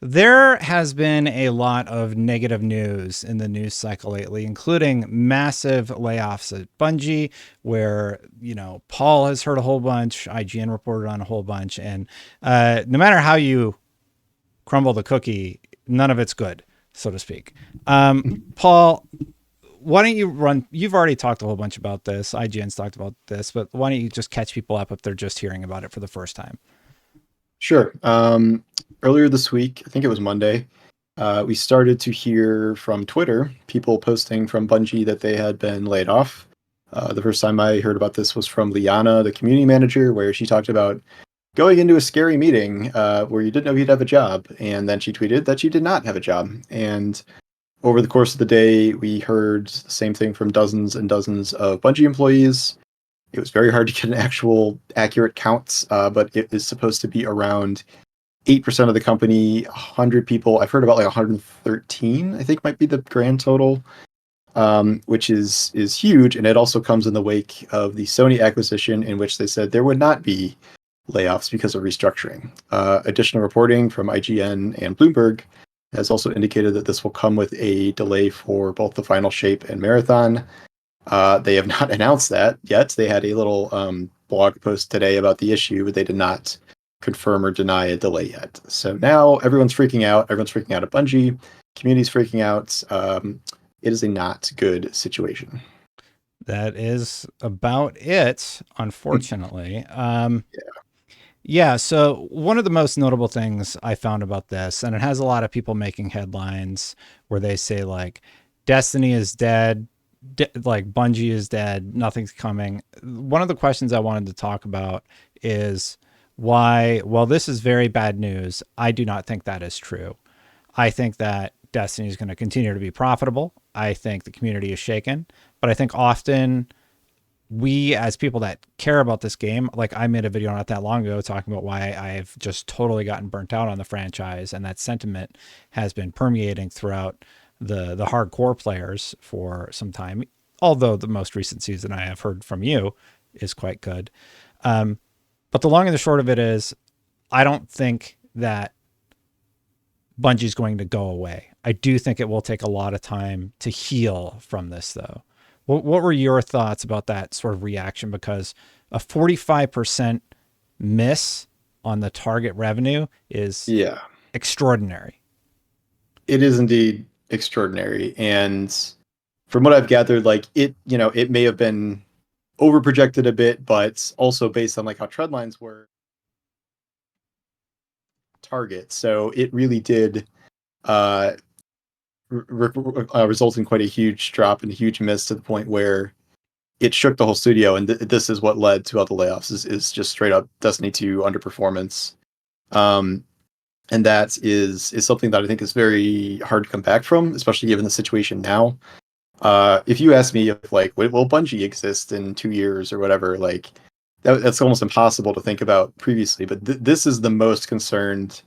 There has been a lot of negative news in the news cycle lately, including massive layoffs at Bungie, where, Paul has heard a whole bunch, IGN reported on a whole bunch, and no matter how you crumble the cookie, none of it's good, so to speak. Paul, why don't you run? You've already talked a whole bunch about this. IGN's talked about this, but why don't you just catch people up if they're just hearing about it for the first time? Sure. Earlier this week, I think it was Monday, we started to hear from Twitter people posting from Bungie that they had been laid off. The first time I heard about this was from Liana, the community manager, where she talked about going into a scary meeting where you didn't know you'd have a job. And then she tweeted that she did not have a job. And over the course of the day, we heard the same thing from dozens and dozens of Bungie employees. It was very hard to get an actual accurate count, but it is supposed to be around 8% of the company, 100 people. I've heard about like 113, I think might be the grand total, which is huge. And it also comes in the wake of the Sony acquisition, in which they said there would not be layoffs because of restructuring. Additional reporting from IGN and Bloomberg has also indicated that this will come with a delay for both the Final Shape and Marathon. They have not announced that yet. They had a little blog post today about the issue, but they did not confirm or deny a delay yet. So now everyone's freaking out. Everyone's freaking out at Bungie. Community's freaking out. It is a not good situation. That is about it, unfortunately. Yeah, so one of the most notable things I found about this, and it has a lot of people making headlines where they say, like, Destiny is dead, like Bungie is dead, nothing's coming. One of the questions I wanted to talk about is why, well, this is very bad news. I do not think that is true. I think that Destiny is going to continue to be profitable. I think the community is shaken, but I think often we as people that care about this game, like I made a video not that long ago talking about why I've just totally gotten burnt out on the franchise, and that sentiment has been permeating throughout the hardcore players for some time. Although the most recent season I have heard from you is quite good. But the long and the short of it is, I don't think that Bungie's going to go away. I do think it will take a lot of time to heal from this, though. What were your thoughts about that sort of reaction? Because a 45% miss on the target revenue is Yeah, extraordinary. it is indeed extraordinary. And from what I've gathered, like it may have been overprojected a bit, but also based on like how trend lines were target. So it really did uh, result in quite a huge drop and a huge miss to the point where it shook the whole studio. And this is what led to all the layoffs is just straight up Destiny 2 underperformance. Um, and that is something that I think is very hard to come back from, especially given the situation now. If you ask me if like will Bungie exist in 2 years or whatever, like that's almost impossible to think about previously. But this is the most concerned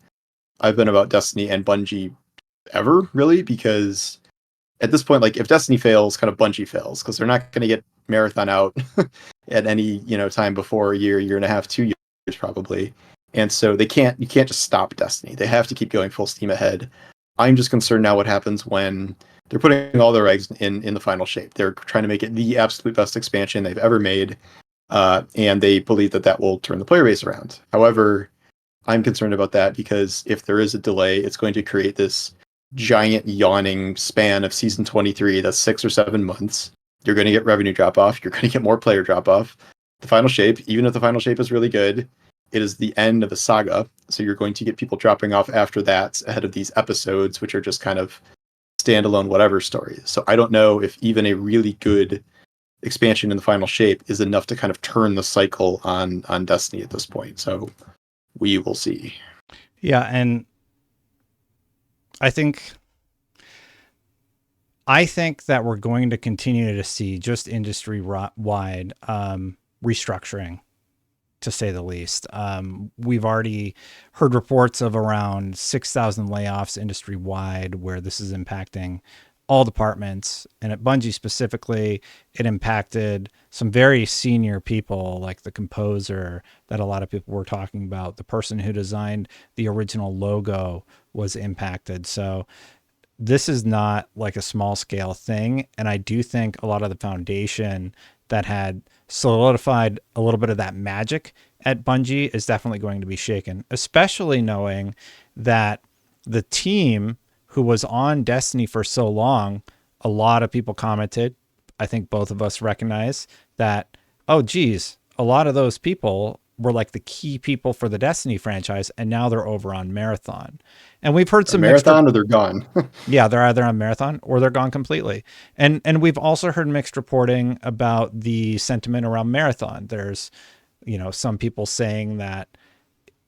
I've been about Destiny and Bungie ever, really, because at this point, like if Destiny fails, kind of Bungie fails because they're not going to get Marathon out at any time before a year and a half, 2 years probably, and so you can't just stop Destiny. They have to keep going full steam ahead. I'm just concerned now what happens when they're putting all their eggs in the Final Shape. They're trying to make it the absolute best expansion they've ever made, and they believe that that will turn the player base around. However, I'm concerned about that because if there is a delay, it's going to create this giant yawning span of season 23 that's 6 or 7 months. You're going to get revenue drop off. You're going to get more player drop off. The Final Shape, even if the Final Shape is really good, it is the end of a saga. So you're going to get people dropping off after that ahead of these episodes, which are just kind of standalone whatever stories. So I don't know if even a really good expansion in the Final Shape is enough to kind of turn the cycle on Destiny at this point. So we will see. Yeah, and I think I think that we're going to continue to see just industry wide restructuring, to say the least. We've already heard reports of around 6,000 layoffs industry wide, where this is impacting all departments. And at Bungie specifically, it impacted some very senior people, like the composer that a lot of people were talking about. The person who designed the original logo was impacted. So this is not like a small scale thing. And I do think a lot of the foundation that had solidified a little bit of that magic at Bungie is definitely going to be shaken, especially knowing that the team who was on Destiny for so long, a lot of people commented. I think both of us recognize that, oh, geez, a lot of those people were like the key people for the Destiny franchise, and now they're over on Marathon. And we've heard Or some mixed Marathon, or they're gone. yeah, they're either on Marathon or they're gone completely. And we've also heard mixed reporting about the sentiment around Marathon. There's, some people saying that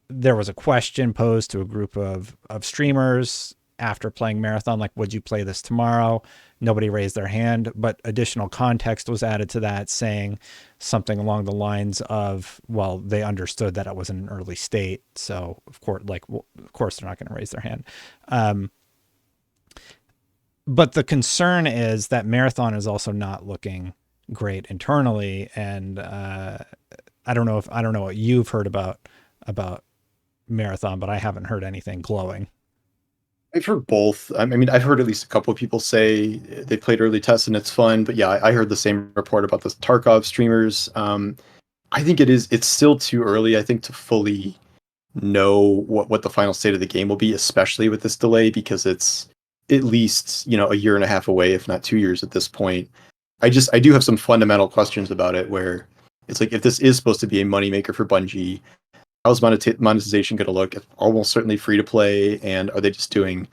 there was a question posed to a group of streamers after playing Marathon, like, would you play this tomorrow? Nobody raised their hand, but additional context was added to that, saying something along the lines of, well, they understood that it was in an early state, so of course, of course they're not going to raise their hand. But the concern is that Marathon is also not looking great internally, and I don't know what you've heard about Marathon, but I haven't heard anything glowing. I've heard both. I mean, I've heard at least a couple of people say they played early tests and it's fun. But yeah, I heard the same report about the Tarkov streamers. I think it's still too early, I think, to fully know what the final state of the game will be, especially with this delay, because it's at least, a year and a half away, if not 2 years at this point. I do have some fundamental questions about it, where it's like, if this is supposed to be a moneymaker for Bungie, how's monetization going to look? It's almost certainly free to play, and are they just doing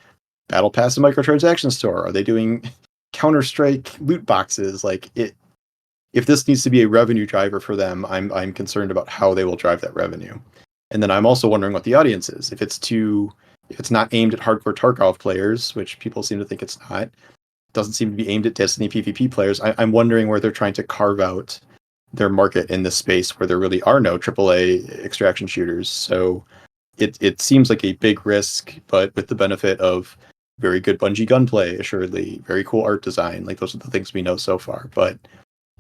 Battle Pass and Microtransactions store? Are they doing Counter-Strike loot boxes? Like, if this needs to be a revenue driver for them, I'm concerned about how they will drive that revenue. And then I'm also wondering what the audience is. If it's not aimed at hardcore Tarkov players, which people seem to think it's not, it doesn't seem to be aimed at Destiny PvP players. I'm wondering where they're trying to carve out their market in this space where there really are no AAA extraction shooters. So it seems like a big risk, but with the benefit of very good Bungie gunplay, assuredly, very cool art design. Like, those are the things we know so far. But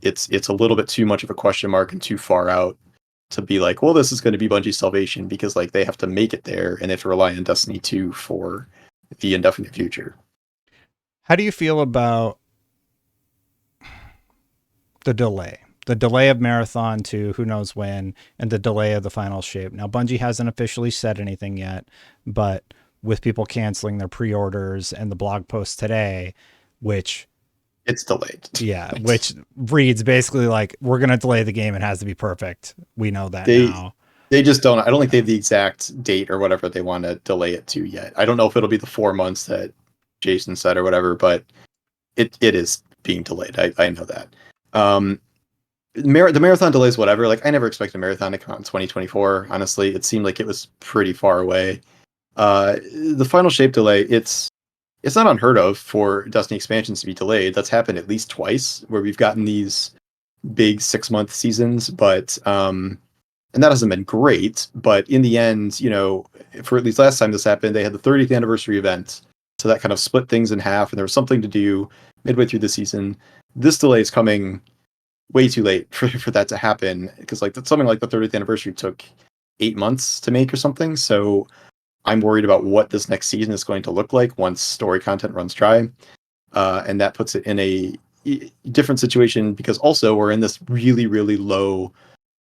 it's a little bit too much of a question mark and too far out to be like, well, this is going to be Bungie's salvation, because like they have to make it there and they have to rely on Destiny 2 for the indefinite future. How do you feel about the delay? The delay of Marathon to who knows when, and the delay of the final shape. Now, Bungie hasn't officially said anything yet, but with people canceling their pre-orders and the blog post today, which it's delayed. Yeah, which reads basically like, we're going to delay the game. It has to be perfect. We know that now. They just don't. I don't think they have the exact date or whatever they want to delay it to yet. I don't know if it'll be the 4 months that Jason said or whatever, but it is being delayed. I know that. The Marathon delays, whatever. Like, I never expected Marathon to come out in 2024. Honestly, it seemed like it was pretty far away. The final shape delay, it's not unheard of for Destiny expansions to be delayed. That's happened at least twice, where we've gotten these big 6-month seasons, but and that hasn't been great. But in the end, for at least last time this happened, they had the 30th anniversary event, so that kind of split things in half, and there was something to do midway through the season. This delay is coming way too late for that to happen, because like something like the 30th anniversary took 8 months to make or something. So I'm worried about what this next season is going to look like once story content runs dry, and that puts it in a different situation, because also we're in this really, really low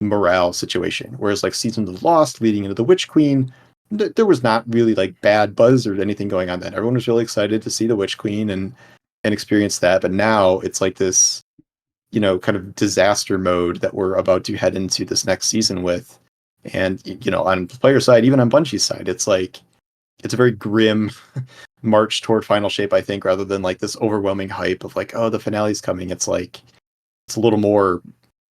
morale situation, whereas like Seasons of Lost leading into the Witch Queen, there was not really like bad buzz or anything going on then. Everyone was really excited to see the Witch Queen and experience that, but now it's like this kind of disaster mode that we're about to head into this next season with. And, on the player side, even on Bungie's side, it's like, it's a very grim march toward final shape, I think, rather than like this overwhelming hype of like, oh, the finale's coming. It's like, it's a little more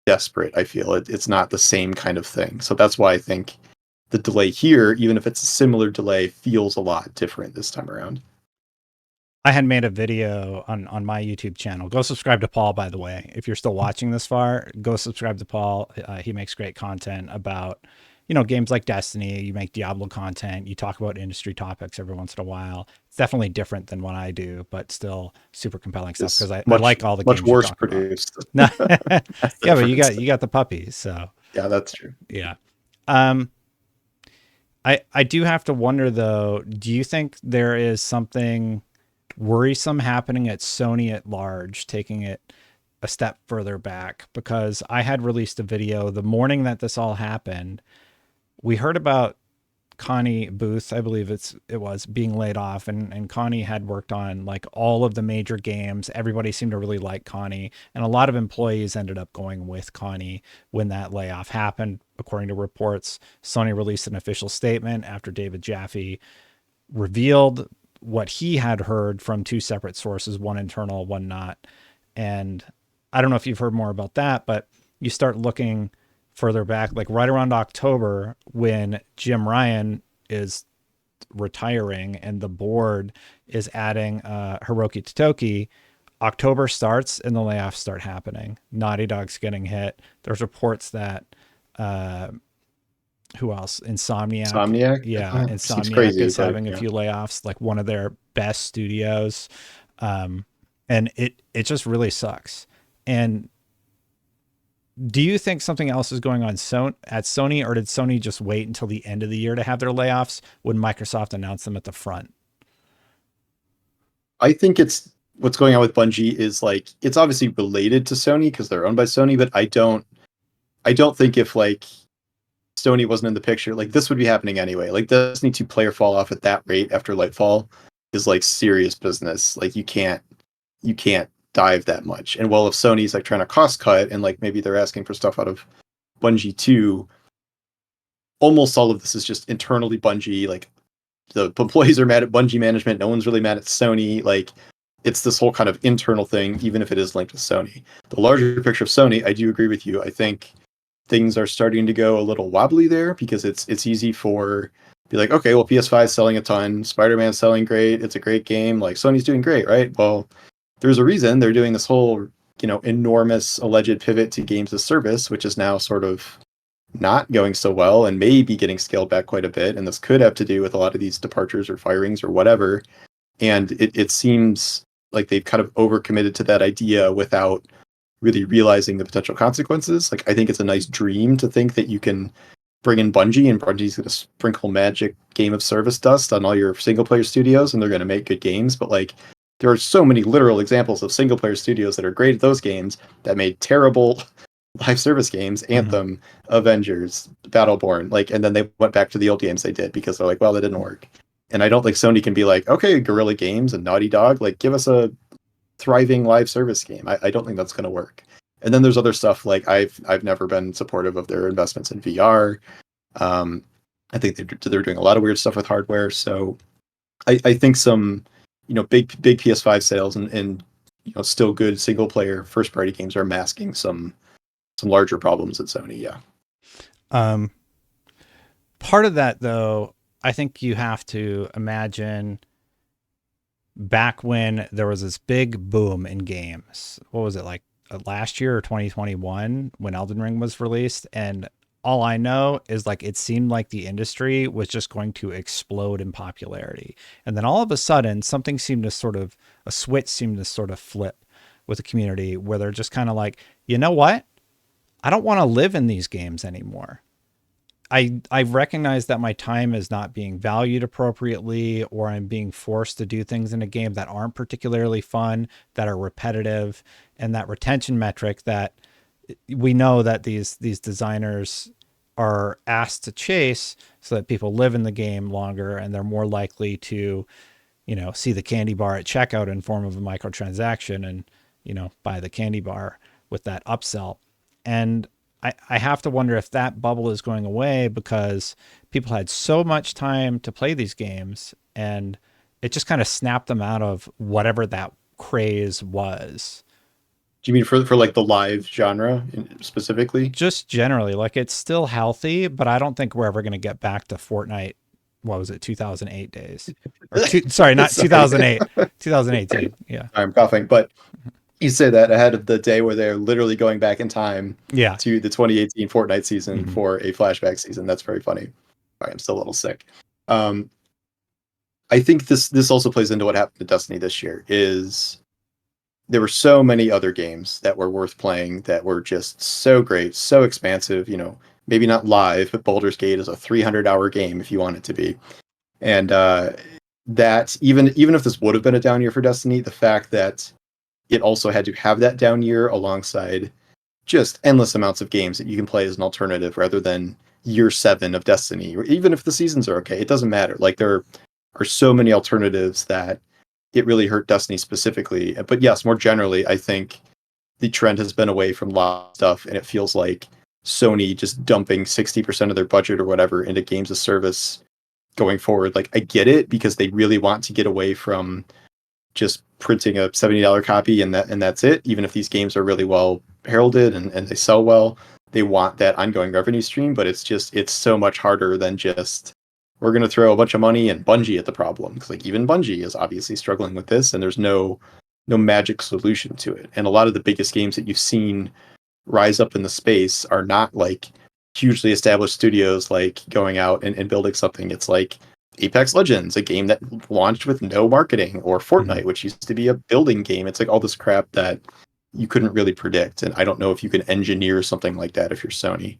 desperate, I feel. It's not the same kind of thing. So that's why I think the delay here, even if it's a similar delay, feels a lot different this time around. I had made a video on my YouTube channel. Go subscribe to Paul, by the way. If you're still watching this far, go subscribe to Paul. He makes great content about, games like Destiny, you make Diablo content, you talk about industry topics every once in a while. It's definitely different than what I do, but still super compelling stuff because It's I much like all the much games you worse talk about. produced. No, That's the yeah, but difference. you got the puppies, so Yeah, that's true. yeah. Um, I do have to wonder though, do you think there is something worrisome happening at Sony at large, taking it a step further back? Because I had released a video the morning that this all happened. We heard about Connie Booth, I believe it was being laid off, and Connie had worked on like all of the major games. Everybody seemed to really like Connie, and a lot of employees ended up going with Connie when that layoff happened. According to reports, Sony released an official statement after David Jaffe revealed what he had heard from two separate sources, one internal, one not. And I don't know if you've heard more about that, but you start looking further back, like right around October when Jim Ryan is retiring and the board is adding Hiroki Totoki. October starts and the layoffs start happening. Naughty Dog's getting hit. There's reports that uh, who else? Insomniac. Insomniac. Yeah, Seems Insomniac crazy, is but having a yeah. few layoffs, like one of their best studios. Um, and it just really sucks. And do you think something else is going on at Sony, or did Sony just wait until the end of the year to have their layoffs when Microsoft announced them at the front? I think it's what's going on with Bungie is like it's obviously related to Sony because they're owned by Sony, but I don't think if like Sony wasn't in the picture, like this would be happening anyway. Like Destiny 2 player fall off at that rate after Lightfall is like serious business. Like you can't dive that much. And well, if Sony's like trying to cost cut and like maybe they're asking for stuff out of Bungie too, almost all of this is just internally Bungie. Like the employees are mad at Bungie management. No one's really mad at Sony. Like it's this whole kind of internal thing, even if it is linked to Sony. The larger picture of Sony, I do agree with you. I think things are starting to go a little wobbly there because it's easy for be like, okay, well, PS5 is selling a ton, Spider-Man's selling great, it's a great game, like Sony's doing great, right? Well, there's a reason they're doing this whole, enormous alleged pivot to games as service, which is now sort of not going so well and maybe getting scaled back quite a bit. And this could have to do with a lot of these departures or firings or whatever. And it seems like they've kind of overcommitted to that idea without really realizing the potential consequences. Like I think it's a nice dream to think that you can bring in Bungie and Bungie's going to sprinkle magic game of service dust on all your single player studios and they're going to make good games. But like there are so many literal examples of single player studios that are great at those games that made terrible live service games, Mm-hmm. Anthem, Avengers, Battleborn, like, and then they went back to the old games they did because they're like, well, that didn't work. And I don't think Sony can be like, okay, Guerrilla Games and Naughty Dog, like, give us a thriving live service game. I don't think that's going to work. And then there's other stuff like I've never been supportive of their investments in VR. Um, I think they're doing a lot of weird stuff with hardware. So I think some big PS5 sales and still good single player first party games are masking some larger problems at Sony. Yeah. Um, Part of that, though, I think you have to imagine back when there was this big boom in games. What was it like last year or 2021 when Elden Ring was released? And all I know is like it seemed like the industry was just going to explode in popularity. And then all of a sudden, a switch seemed to sort of flip with the community where they're just kind of like, you know what? I don't want to live in these games anymore. I recognize that my time is not being valued appropriately, or I'm being forced to do things in a game that aren't particularly fun, that are repetitive, and that retention metric that we know that these designers are asked to chase so that people live in the game longer and they're more likely to, see the candy bar at checkout in form of a microtransaction and, buy the candy bar with that upsell. And I have to wonder if that bubble is going away because people had so much time to play these games and it just kind of snapped them out of whatever that craze was. Do you mean for like the live genre specifically? Just generally, like it's still healthy, but I don't think we're ever going to get back to Fortnite. What was it, 2008 days? Sorry, not Sorry. 2008, 2018. Yeah. I'm coughing, but You say that ahead of the day where they're literally going back in time Yeah. to the 2018 Fortnite season Mm-hmm. for a flashback season. That's very funny. Sorry, I'm still a little sick. Um, I think this also plays into what happened to Destiny this year. Is there were so many other games that were worth playing that were just so great, so expansive. Maybe not live, but Baldur's Gate is a 300-hour game if you want it to be. And that even if this would have been a down year for Destiny, the fact that it also had to have that down year alongside just endless amounts of games that you can play as an alternative rather than year 7 of Destiny, or even if the seasons are okay, it doesn't matter. Like there are so many alternatives that it really hurt Destiny specifically. But yes, more generally, I think the trend has been away from a lot of stuff, and it feels like Sony just dumping 60% of their budget or whatever into games as service going forward. Like I get it because they really want to get away from just printing a $70 copy and that's it. Even if these games are really well heralded and they sell well, they want that ongoing revenue stream. But it's so much harder than just we're going to throw a bunch of money and Bungie at the problem, because like even Bungie is obviously struggling with this, and there's no magic solution to it. And a lot of the biggest games that you've seen rise up in the space are not like hugely established studios like going out and building something. It's like Apex Legends, a game that launched with no marketing, or Mm-hmm. Fortnite, which used to be a building game. It's like all this crap that you couldn't really predict. And I don't know if you can engineer something like that if you're Sony.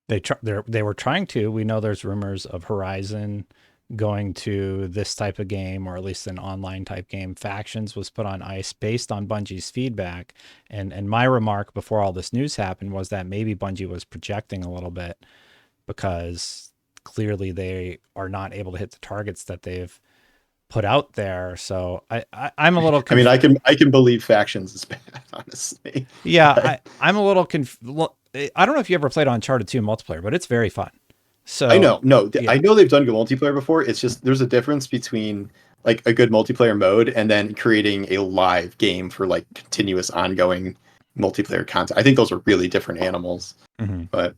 They were trying to. We know there's rumors of Horizon going to this type of game, or at least an online type game. Factions was put on ice based on Bungie's feedback. And my remark before all this news happened was that maybe Bungie was projecting a little bit, because clearly they are not able to hit the targets that they've put out there. So I'm a little I mean, confused. I can believe Factions is bad, honestly. Yeah, But I'm a little I don't know if you ever played Uncharted 2 multiplayer, but it's very fun. I So know, no, I yeah, know they've done good multiplayer before. It's just there's a difference between like a good multiplayer mode and then creating a live game for like continuous ongoing multiplayer content. I think those are really different animals. hmm But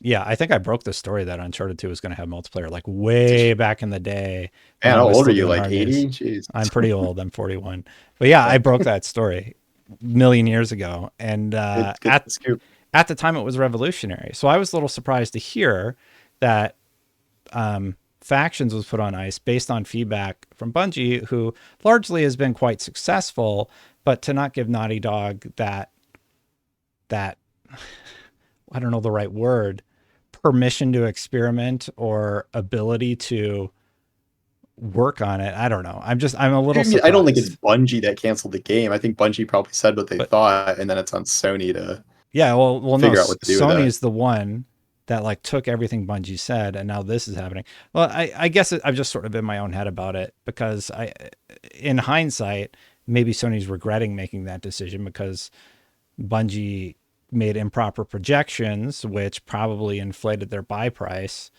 yeah, I think I broke the story that Uncharted 2 was going to have multiplayer like way back in the day when man, I how was old are still you? doing Like hard news. 80? Jeez. I'm pretty old. I'm 41. But yeah, I broke that story a million years ago, and Good scoop. at the time it was revolutionary. So I was a little surprised to hear that Factions was put on ice based on feedback from Bungie, who largely has been quite successful, but to not give Naughty Dog that I don't know the right word, permission to experiment or ability to work on it. I don't know. I'm a little I mean, I don't think it's surprised. Bungie that canceled the game. I think Bungie probably said what they But thought, and then it's on Sony to yeah, well, no, figure out what to do with that. Sony's the one that like took everything Bungie said, and now this is happening. Well, I guess I've just sort of in my own head about it, because in hindsight, maybe Sony's regretting making that decision because Bungie made improper projections, which probably inflated their buy price.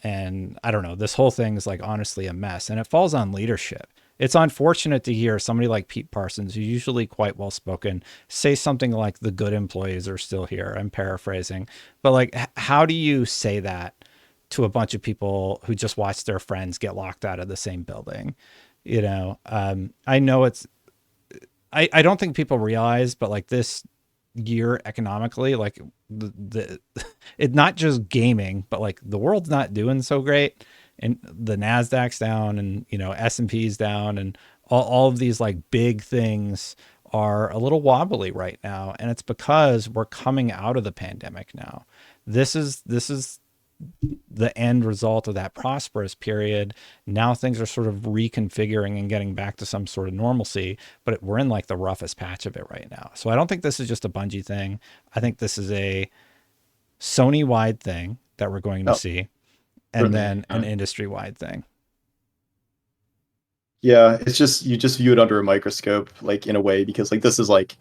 And I don't know, this whole thing is like honestly a mess, and it falls on leadership. It's unfortunate to hear somebody like Pete Parsons, who's usually quite well spoken, say something like the good employees are still here. I'm paraphrasing, but like, how do you say that to a bunch of people who just watched their friends get locked out of the same building? I know I don't think people realize, but like this year economically, like the it not just gaming, but like the world's not doing so great, and the Nasdaq's down, and S&P's down, and all of these like big things are a little wobbly right now, and it's because we're coming out of the pandemic now. This is the end result of that prosperous period. Now things are sort of reconfiguring and getting back to some sort of normalcy, but we're in like the roughest patch of it right now. So I don't think this is just a Bungie thing. I think this is a Sony wide thing that we're going to Oh, see, and certainly. then an industry wide thing. Yeah, it's just you just view it under a microscope, like in a way, because like this is like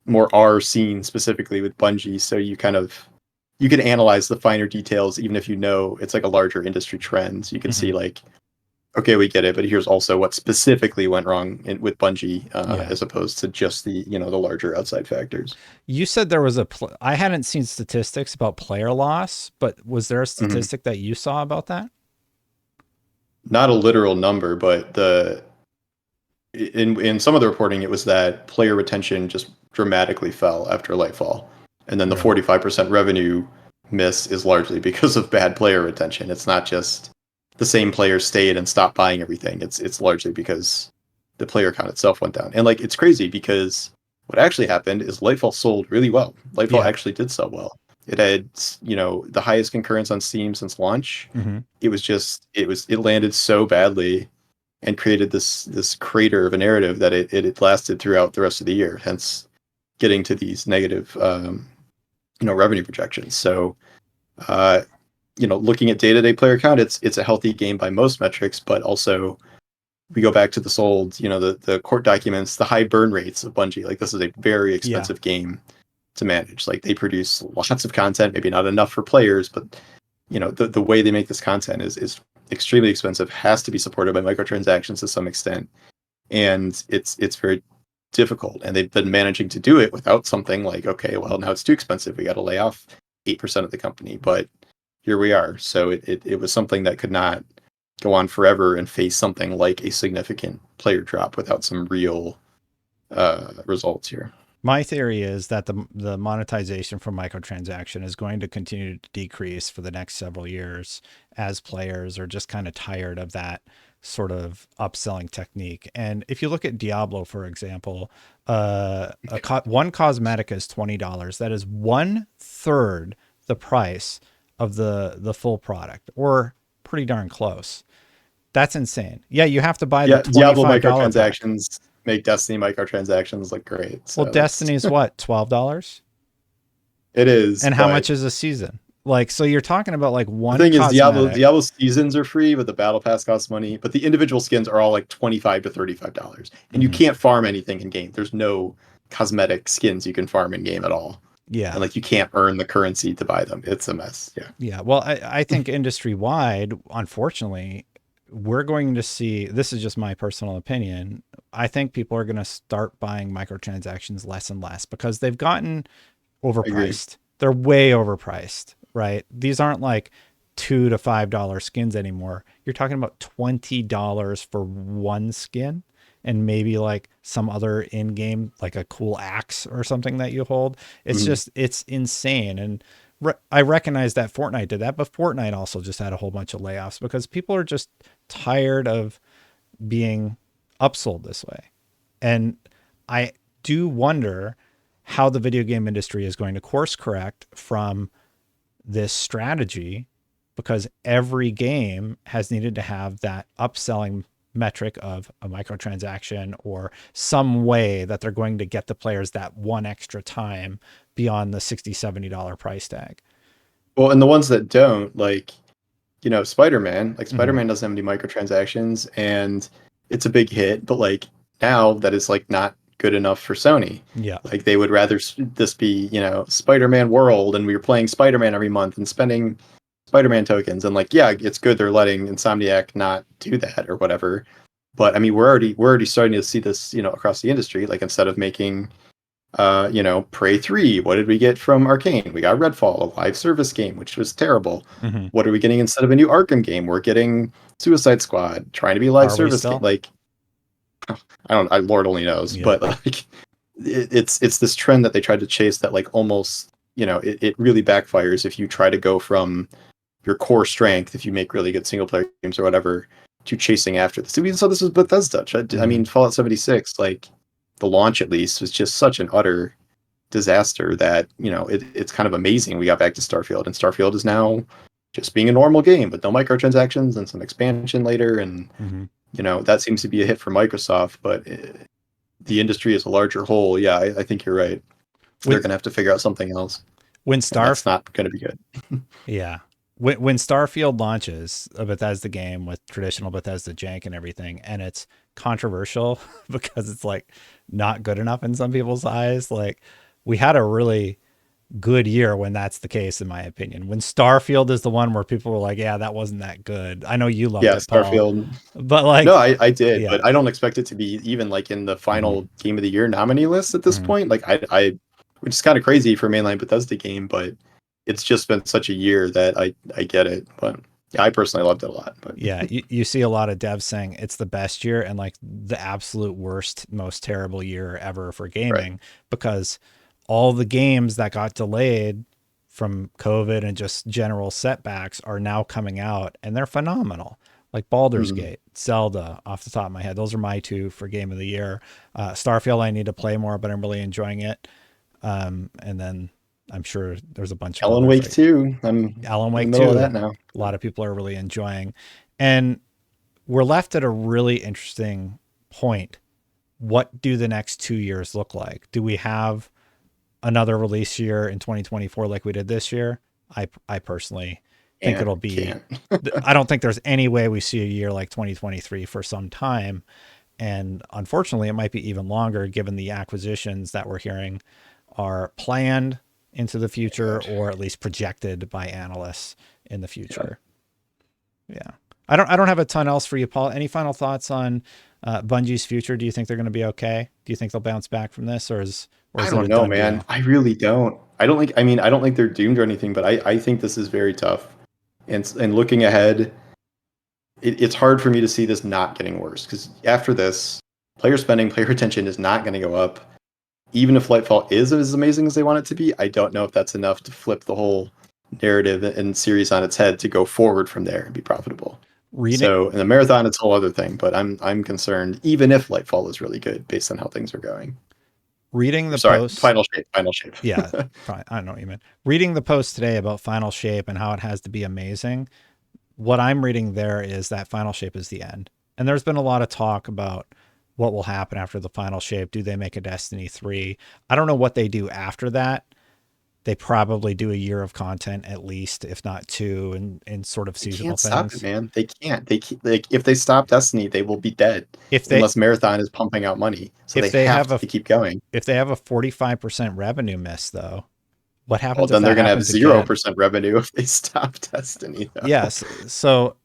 more our scene specifically with Bungie, so you can analyze the finer details even if you know it's like a larger industry trend. You can Mm-hmm. see like, okay, we get it, but here's also what specifically went wrong with Bungie, Yeah. as opposed to just the larger outside factors. You said there was I hadn't seen statistics about player loss, but was there a Mhm. statistic that you saw about that? Not a literal number, but in some of the reporting, it was that player retention just dramatically fell after Lightfall, and then the Really? 45% revenue miss is largely because of bad player retention. It's not just the same players stayed and stopped buying everything. It's largely because the player count itself went down. And like it's crazy because what actually happened is Lightfall sold really well. Lightfall Yeah. actually did sell well. It had, the highest concurrence on Steam since launch. Mm-hmm. It landed so badly and created this crater of a narrative that it lasted throughout the rest of the year, hence getting to these negative revenue projections. So looking at day-to-day player count, it's a healthy game by most metrics, but also we go back to this old, the court documents, the high burn rates of Bungie. Like this is a very expensive game to manage. Like they produce lots of content, maybe not enough for players, but the way they make this content is extremely expensive, has to be supported by microtransactions to some extent, and it's very difficult. And they've been managing to do it without something like, okay, well now it's too expensive, we got to lay off 8% of the company, but here we are. So it was something that could not go on forever and face something like a significant player drop without some real results here. My theory is that the monetization from microtransaction is going to continue to decrease for the next several years as players are just kind of tired of that sort of upselling technique. And if you look at Diablo, for example, one cosmetic is $20. That is 1/3 the price of the full product, or pretty darn close. That's insane. Yeah, you have to buy the Diablo $25 microtransactions make Destiny microtransactions look great. So well, Destiny's what, $12? It is. And how much is a season? Like, so you're talking about like one. The thing is, cosmetic. Diablo seasons are free, but the battle pass costs money. But the individual skins are all like $25 to $35, and you can't farm anything in game. There's no cosmetic skins you can farm in game at all. Yeah, and like you can't earn the currency to buy them. It's a mess. Yeah. Yeah. Well, I think industry wide, unfortunately, we're going to see. This is just my personal opinion. I think people are going to start buying microtransactions less and less because they've gotten overpriced. They're way overpriced, right? These aren't like $2 to $5 skins anymore. You're talking about $20 for one skin, and maybe like some other in-game, like a cool axe or something that you hold. It's just, it's insane. And I recognize that Fortnite did that, but Fortnite also just had a whole bunch of layoffs because people are just tired of being upsold this way. And I do wonder how the video game industry is going to course correct from this strategy, because every game has needed to have that upselling metric of a microtransaction or some way that they're going to get the players that one extra time beyond the $60, $70 price tag. Well, and the ones that don't, like, Spider-Man, Spider-Man doesn't have any microtransactions and it's a big hit, but like now that is like not good enough for Sony. Yeah. Like they would rather this be, Spider-Man World, and we were playing Spider-Man every month and spending Spider-Man tokens, and like, yeah, it's good they're letting Insomniac not do that or whatever. But I mean, we're already starting to see this, across the industry. Like instead of making Prey 3, what did we get from Arcane? We got Redfall, a live service game, which was terrible. What are we getting instead of a new Arkham game? We're getting Suicide Squad, trying to be a live service game. Like, Lord only knows, but like it's this trend that they tried to chase that like almost, it really backfires if you try to go from your core strength, if you make really good single player games or whatever, to chasing after this. We saw this with Bethesda. I mean, Fallout 76, like the launch at least was just such an utter disaster that, it's kind of amazing we got back to Starfield, and Starfield is now just being a normal game with no microtransactions and some expansion later. And, that seems to be a hit for Microsoft, but the industry as a larger whole, yeah, I think you're right. They're going to have to figure out something else. That's not going to be good. Yeah. When Starfield launches, a Bethesda game with traditional Bethesda jank and everything, and it's controversial because it's like not good enough in some people's eyes. Like, we had a really good year when that's the case, in my opinion. When Starfield is the one where people were like, yeah, that wasn't that good. I know you loved it, Starfield. Paul, but like, no, I did, but I don't expect it to be even like in the final game of the year nominee list at this point. Like which is kind of crazy for a mainline Bethesda game, but it's just been such a year that I get it. But Yeah, I personally loved it a lot. But Yeah, you see a lot of devs saying it's the best year and like the absolute worst, most terrible year ever for right. gaming, because all the games that got delayed from COVID and just general setbacks are now coming out and they're phenomenal. Like Baldur's Mhm. Gate, Zelda, off the top of my head. Those are my two for game of the year. Starfield, I need to play more, but I'm really enjoying it. And then I'm sure there's a bunch of Alan others Wake like 2. I'm Alan in the Wake middle of 2. that now. A lot of people are really enjoying. And we're left at a really interesting point. What do the next 2 years look like? Do we have another release year in 2024 like we did this year? I personally think it'll be. Can't. I don't think there's any way we see a year like 2023 for some time. And unfortunately, it might be even longer given the acquisitions that we're hearing are planned into the future God. or at least projected by analysts in the Yeah. future. Yeah. I don't have a ton else for you, Paul. Any final thoughts on Bungie's future? Do you think they're going to be okay? Do you think they'll bounce back from this, or I is it don't a know, done man. deal? I really don't. I don't think they're doomed or anything, but I think this is very tough. And looking ahead, it's hard for me to see this not getting worse because after this, player spending, player retention is not going to go up. Even if Lightfall is as amazing as they want it to be, I don't know if that's enough to flip the whole narrative and series on its head to go forward from there and be profitable. Reading So in the marathon, it's a whole other thing. But I'm concerned, even if Lightfall is really good based on how things are going. reading the Sorry, posts. final shape, final shape. Yeah, fine. I don't know what you meant. Reading the post today about Final Shape and how it has to be amazing. What I'm reading there is that Final Shape is the end. And there's been a lot of talk about what will happen after the Final Shape. Do they make a Destiny 3? I don't know what they do after that. They probably do a year of content at least, if not two, and sort of They seasonal can't stop it, things. man. They can't. They keep, like if they stop Destiny, they will be dead If they unless Marathon is pumping out money. So if they they have have a to keep going. if they have a 45% revenue miss though, what Well, happens if then they're that going to have happens again? 0% revenue if they stop Destiny, though. Yes. So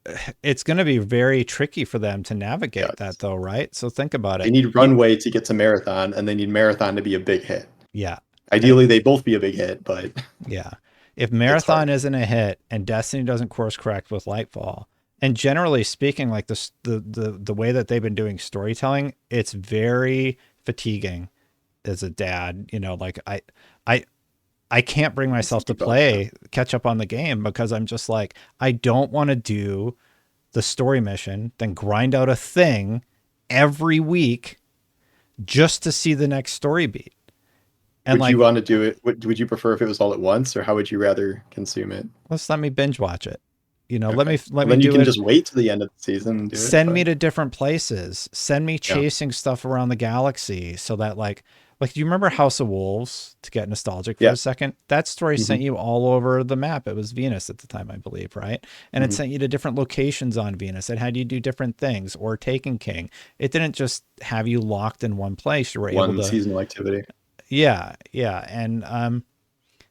it's going to be very tricky for them to navigate that Yes. though, right? So think about They it. need runway to get to Marathon, and they need Marathon to be a big hit. Yeah. And Ideally, they both be a big hit, but yeah. If it's Marathon hard. isn't a hit and Destiny doesn't course correct with Lightfall, and generally speaking, like this, the way that they've been doing storytelling, it's very fatiguing as a dad. You know, like I, I can't bring I see myself to you both. Yeah. catch up on the game because I'm just like, I don't want to do the story mission, then grind out a thing every week just to see the next story beat. And Would you like, want to do it? Would you prefer if it was all at once, or how would you rather consume it? let's let me binge watch it. You know, Okay. let Well, me then you do can it. just wait to the end of the season and do it. Send me But to different places. Send me yeah. chasing stuff around the galaxy so that like do you remember House of Wolves, to get nostalgic for Yeah. a second? That story Hmm. sent you all over the map. It was Venus at the time, I believe, right? And it Hmm. sent you to different locations on Venus. It had you do different things, or Taken King. It didn't just have you locked in one place. You were able One to, seasonal activity. yeah, yeah. And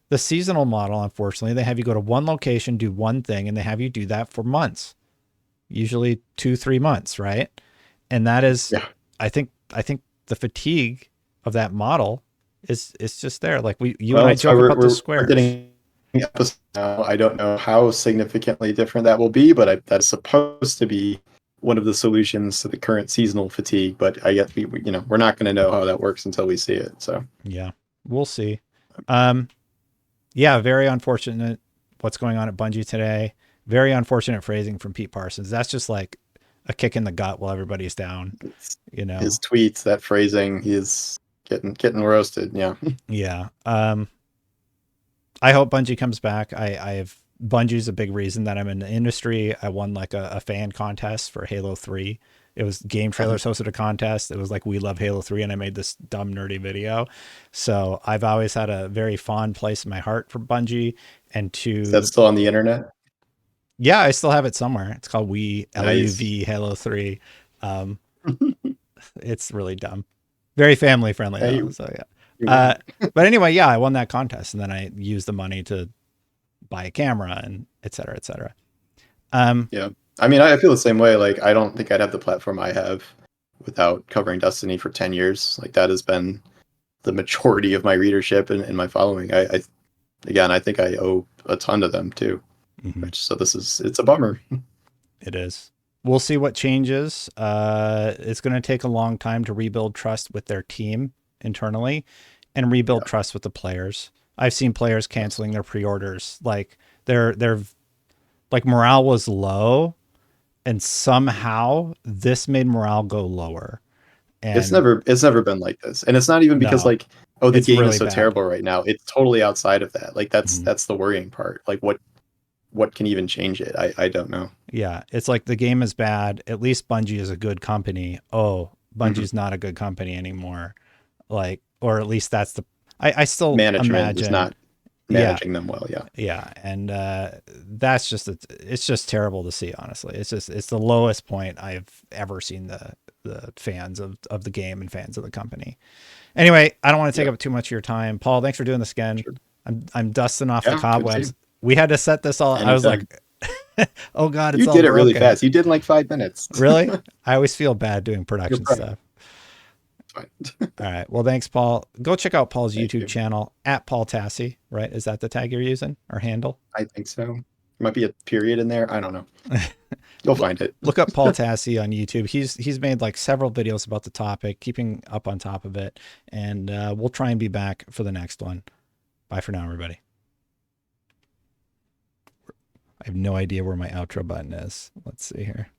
the seasonal model, unfortunately, they have you go to one location, do one thing, and they have you do that for months, usually 2-3 months, right? And that is, Yeah. I think the fatigue of that model is just there. Like you and Well, I that's why joke about the we're squares. getting episodes now. I don't know how significantly different that will be, but that's supposed to be one of the solutions to the current seasonal fatigue. But I guess we're not going to know how that works until we see it. So Yeah, we'll see. Um, yeah, very unfortunate what's going on at Bungie today. Very unfortunate phrasing from Pete Parsons. That's just like a kick in the gut while everybody's down, it's, you his know? tweets, that phrasing, he's getting roasted. Yeah. Yeah. I hope Bungie comes back. I have Bungie's a big reason that I'm in the industry. I won like a fan contest for Halo 3. It was Game Trailers hosted a contest. It was like We Love Halo 3, and I made this dumb nerdy video. So I've always had a very fond place in my heart for Bungie. And Is that to, still on the internet? yeah, I still have it somewhere. It's called We Nice. LAUV Halo 3. Um, it's really dumb. Very family friendly Hey, though. So yeah. you Uh, win. but anyway, yeah, I won that contest, and then I used the money to buy a camera and et cetera, et cetera. Um, Yeah. I mean, I feel the same way. Like, I don't think I'd have the platform I have without covering Destiny for 10 years. Like, that has been the majority of my readership and my following. Again, I think I owe a ton to them too. Mm-hmm. So it's a bummer. It is. We'll see what changes. It's going to take a long time to rebuild trust with their team internally and rebuild Yeah. trust with the players. I've seen players Yes. canceling their pre-orders. Like their like morale was low, and somehow this made morale go lower. And It's never been like this. And it's not even because no, like, oh, the it's game is really so bad. terrible right now. It's totally outside of that. Like Mhm. that's the worrying part. Like what can even change it? I don't know. Yeah, it's like the game is bad. At least Bungie is a good company. Oh, Mhm. Bungie's not a good company anymore. Like, or at least that's the. I still Management is imagine. not Yeah, managing them well. Yeah. yeah, and that's just it's just terrible to see. Honestly, it's the lowest point I've ever seen the fans of the game and fans of the company. Anyway, I don't want to take Yeah. up too much of your time, Paul. Thanks for doing this again. Sure. I'm dusting off the Yeah. Good to see cobwebs. you. We had to set this all. I was Anytime. like, oh god, You it's all did it really broken. fast. You did in like 5 minutes. Really? I always feel bad doing You're production fine. stuff. It's fine. All right. Well, thanks, Paul. Go check out Paul's Thank YouTube you. channel at Paul Tassi, right? Is that the tag you're using or handle? I think so. There might be a period in there. I don't know. You'll look, find it. look up Paul Tassi on YouTube. He's made like several videos about the topic, keeping up on top of it. And we'll try and be back for the next one. Bye for now, everybody. I have no idea where my outro button is. Let's see here.